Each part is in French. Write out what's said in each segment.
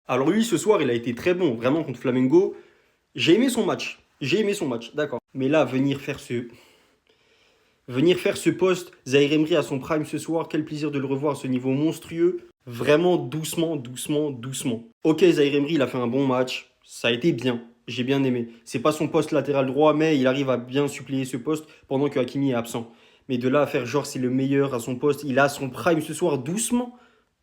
Alors lui, ce soir, il a été très bon, vraiment contre Flamengo. J'ai aimé son match. J'ai aimé son match, d'accord. Mais là, venir faire ce poste, Zaïre Emery à son prime ce soir, quel plaisir de le revoir à ce niveau monstrueux. Vraiment doucement, doucement, doucement. Ok, Zaïre Emery, il a fait un bon match. Ça a été bien. J'ai bien aimé. C'est pas son poste latéral droit, mais il arrive à bien suppléer ce poste pendant que Hakimi est absent. Mais de là à faire genre c'est le meilleur à son poste, il a son prime ce soir doucement,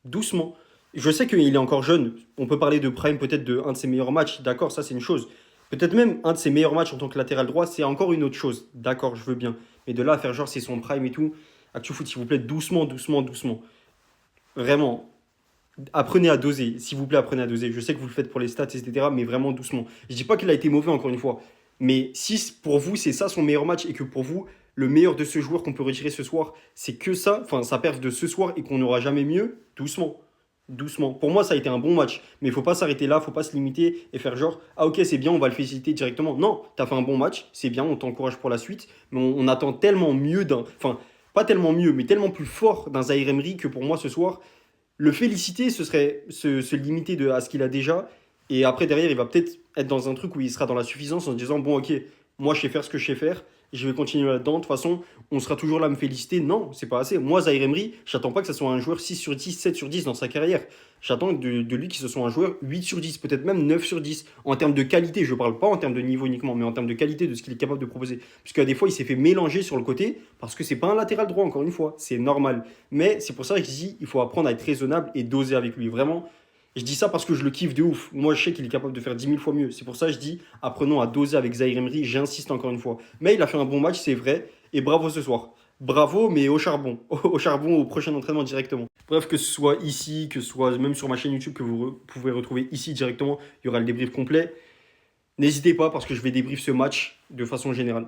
doucement. Je sais qu'il est encore jeune. On peut parler de prime peut-être de un de ses meilleurs matchs. D'accord, ça c'est une chose. Peut-être même un de ses meilleurs matchs en tant que latéral droit, c'est encore une autre chose. D'accord, je veux bien. Mais de là à faire genre c'est son prime et tout. ActuFoot, s'il vous plaît, doucement, doucement, doucement. Vraiment, apprenez à doser. S'il vous plaît, apprenez à doser. Je sais que vous le faites pour les stats, etc. Mais vraiment doucement. Je dis pas qu'il a été mauvais encore une fois. Mais si pour vous c'est ça son meilleur match et que pour vous le meilleur de ce joueur qu'on peut retirer ce soir, c'est que ça, enfin sa perf de ce soir et qu'on n'aura jamais mieux, doucement. Doucement. Pour moi, ça a été un bon match. Mais il faut pas s'arrêter là, faut pas se limiter et faire genre, ah ok, c'est bien, on va le féliciter directement. Non, tu as fait un bon match, c'est bien, on t'encourage pour la suite. Mais on attend tellement mieux d'un. Enfin, pas tellement mieux, mais tellement plus fort d'un Zaïre Emery que pour moi ce soir, le féliciter, ce serait se limiter à ce qu'il a déjà. Et après, derrière, il va peut-être être dans un truc où il sera dans la suffisance en se disant, bon, ok, moi, je sais faire ce que je sais faire. Je vais continuer là-dedans. De toute façon, on sera toujours là à me féliciter. Non, c'est pas assez. Moi, Zaire Emery, j'attends pas que ce soit un joueur 6 sur 10, 7 sur 10 dans sa carrière. J'attends de lui que ce soit un joueur 8 sur 10, peut-être même 9 sur 10. En termes de qualité, je parle pas en termes de niveau uniquement, mais en termes de qualité de ce qu'il est capable de proposer. Parce que des fois, il s'est fait mélanger sur le côté, parce que c'est pas un latéral droit, encore une fois. C'est normal. Mais c'est pour ça que je dis, il faut apprendre à être raisonnable et doser avec lui. Vraiment, je dis ça parce que je le kiffe de ouf. Moi, je sais qu'il est capable de faire 10 000 fois mieux. C'est pour ça que je dis, apprenons à doser avec Zaire Emery. J'insiste encore une fois. Mais il a fait un bon match, c'est vrai. Et bravo ce soir. Bravo, mais au charbon. Au charbon, au prochain entraînement directement. Bref, que ce soit ici, que ce soit même sur ma chaîne YouTube que vous pouvez retrouver ici directement, il y aura le débrief complet. N'hésitez pas parce que je vais débrief ce match de façon générale.